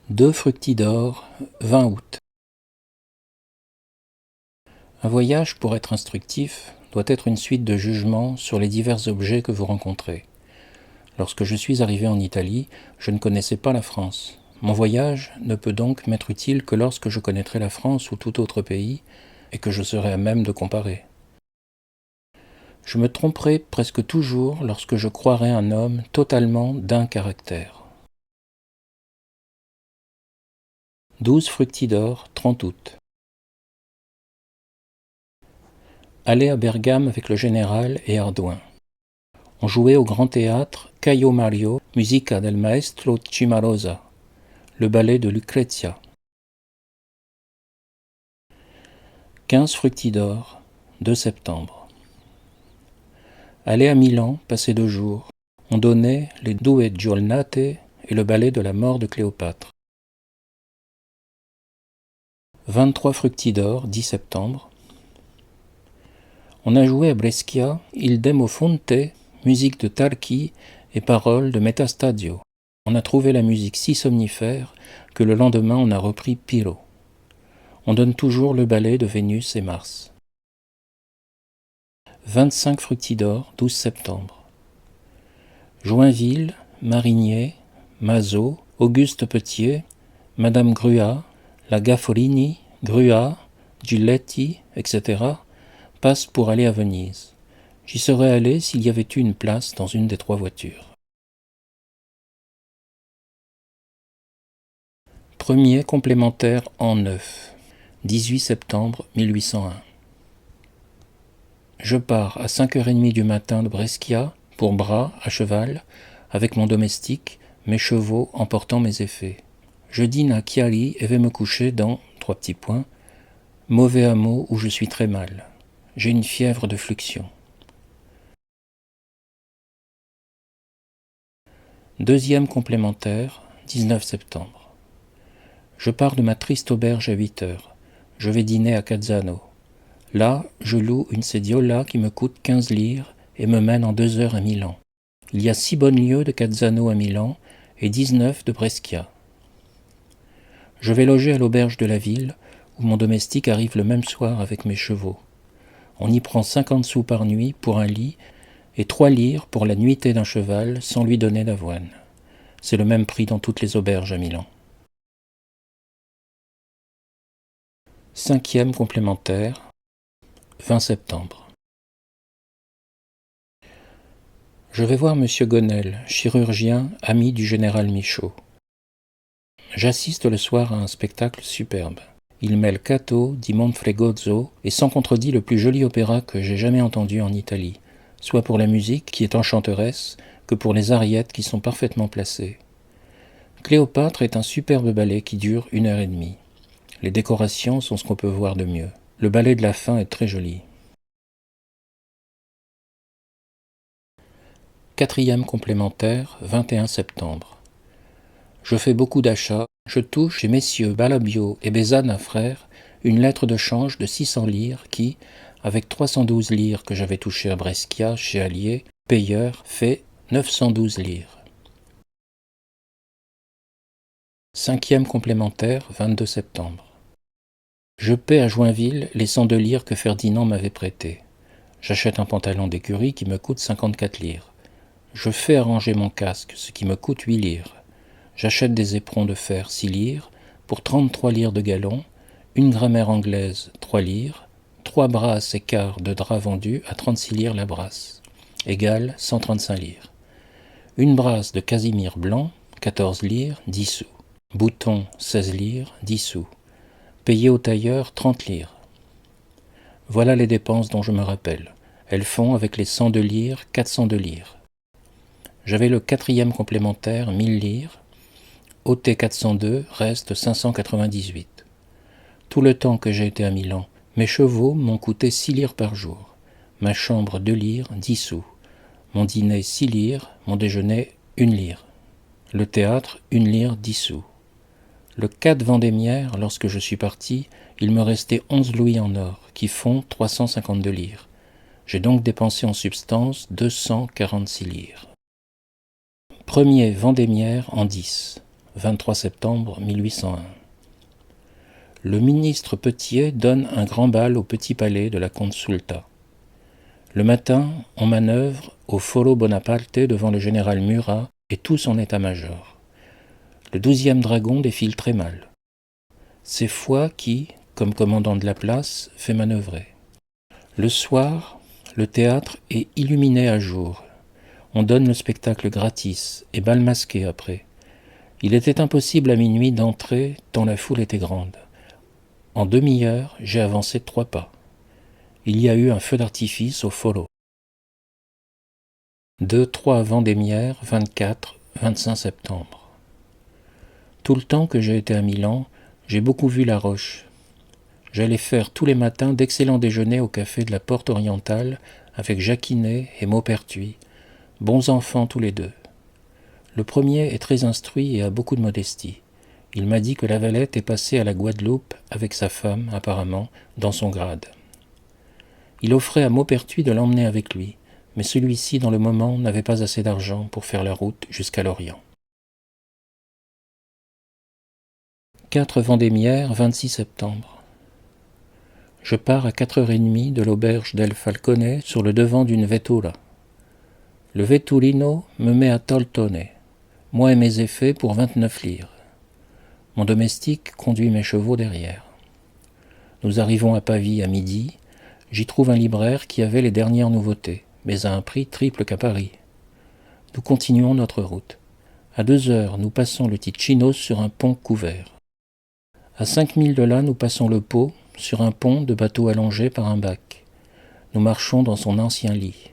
2 Fructidor, 20 août. Un voyage, pour être instructif, doit être une suite de jugements sur les divers objets que vous rencontrez. Lorsque je suis arrivé en Italie, je ne connaissais pas la France. Mon voyage ne peut donc m'être utile que lorsque je connaîtrai la France ou tout autre pays et que je serai à même de comparer. Je me tromperai presque toujours lorsque je croirai un homme totalement d'un caractère. 12 Fructidor, 30 août. Aller à Bergame avec le général et Ardouin. On jouait au grand théâtre Caio Mario, musica del maestro Cimarosa, le ballet de Lucrezia. 15 Fructidor, 2 septembre. Aller à Milan, passer 2 jours. On donnait les Due Giornate et le ballet de la mort de Cléopâtre. 23 Fructidor, 10 septembre. On a joué à Brescia Il Demofonte, musique de Tarki et paroles de Metastadio. On a trouvé la musique si somnifère que le lendemain on a repris Pyrrho. On donne toujours le ballet de Vénus et Mars. 25 Fructidor, 12 septembre. Joinville, Marigné, Mazot, Auguste Petier, Madame Grua, la Gaffolini, Grua, Giletti, etc. passent pour aller à Venise. J'y serais allé s'il y avait eu une place dans une des 3 voitures. Premier complémentaire en 9, 18 septembre 1801. Je pars à 5h30 du matin de Brescia, pour Bras, à cheval, avec mon domestique, mes chevaux emportant mes effets. Je dîne à Chiari et vais me coucher dans, 3 petits points, mauvais hameau où je suis très mal. J'ai une fièvre de fluxion. Deuxième complémentaire, 19 septembre. Je pars de ma triste auberge à 8h. Je vais dîner à Cazzano. Là, je loue une sediola qui me coûte 15 lires et me mène en 2 heures à Milan. Il y a 6 bonnes lieues de Cazzano à Milan et 19 de Brescia. Je vais loger à l'auberge de la ville, où mon domestique arrive le même soir avec mes chevaux. On y prend 50 sous par nuit pour un lit et 3 lires pour la nuitée d'un cheval sans lui donner d'avoine. C'est le même prix dans toutes les auberges à Milan. 5e complémentaire, 20 septembre. Je vais voir M. Gonel, chirurgien, ami du général Michaud. J'assiste le soir à un spectacle superbe. Il mêle Cato di Monfregozzo et sans contredit le plus joli opéra que j'ai jamais entendu en Italie, soit pour la musique qui est enchanteresse, que pour les ariettes qui sont parfaitement placées. Cléopâtre est un superbe ballet qui dure 1h30. Les décorations sont ce qu'on peut voir de mieux. Le ballet de la fin est très joli. 4e complémentaire, 21 septembre. Je fais beaucoup d'achats. Je touche chez messieurs Balabio et Bézana frères une lettre de change de 600 lires qui, avec 312 lires que j'avais touchées à Brescia chez Allier, payeur, fait 912 lires. 5e complémentaire, 22 septembre. Je paie à Joinville les 102 lires que Ferdinand m'avait prêtées. J'achète un pantalon d'écurie qui me coûte 54 lires. Je fais arranger mon casque, ce qui me coûte 8 lires. J'achète des éperons de fer 6 lires, pour 33 lires de galon, une grammaire anglaise 3 lires, 3 brasses et quarts de drap vendus à 36 lires la brasse, égale 135 lires. Une brasse de casimir blanc, 14 lires, 10 sous. Bouton, 16 lires, 10 sous. Payé au tailleur, 30 lires. Voilà les dépenses dont je me rappelle. Elles font, avec les 102 lires, 402 lires. J'avais le 4e complémentaire, 1000 lires. OT 402 reste 598. Tout le temps que j'ai été à Milan, mes chevaux m'ont coûté 6 lires par jour. Ma chambre 2 lires, 10 sous. Mon dîner 6 lires, mon déjeuner 1 lire. Le théâtre 1 lire 10 sous. Le 4 Vendémiaire, lorsque je suis parti, il me restait 11 louis en or, qui font 352 lires. J'ai donc dépensé en substance 246 lires. Premier Vendémiaire en 10. 23 septembre 1801. Le ministre Petier donne un grand bal au petit palais de la Consulta. Le matin, on manœuvre au Foro Bonaparte devant le général Murat et tout son état-major. Le 12e dragon défile très mal. C'est Foy qui, comme commandant de la place, fait manœuvrer. Le soir, le théâtre est illuminé à jour. On donne le spectacle gratis et bal masqué après. Il était impossible à minuit d'entrer tant la foule était grande. En demi-heure, j'ai avancé 3 pas. Il y a eu un feu d'artifice au Foro. 2-3 Vendémiaire, 24-25 septembre. Tout le temps que j'ai été à Milan, j'ai beaucoup vu la Roche. J'allais faire tous les matins d'excellents déjeuners au café de la Porte Orientale avec Jacquinet et Maupertuis, bons enfants tous les deux. Le premier est très instruit et a beaucoup de modestie. Il m'a dit que Lavalette est passé à la Guadeloupe avec sa femme, apparemment, dans son grade. Il offrait à Maupertuis de l'emmener avec lui, mais celui-ci, dans le moment, n'avait pas assez d'argent pour faire la route jusqu'à Lorient. 4 Vendémiaire, 26 septembre. Je pars à 4h30 de l'auberge del Falcone sur le devant d'une vettura. Le vetturino me met à Toltone, moi et mes effets pour 29 lires. Mon domestique conduit mes chevaux derrière. Nous arrivons à Pavie à midi. J'y trouve un libraire qui avait les dernières nouveautés, mais à un prix triple qu'à Paris. Nous continuons notre route. À 2h, nous passons le Ticino sur un pont couvert. À 5 milles de là, nous passons le Pô, sur un pont de bateau allongé par un bac. Nous marchons dans son ancien lit.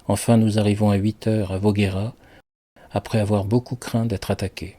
Enfin, nous arrivons à 8h à Voghera, après avoir beaucoup craint d'être attaqués.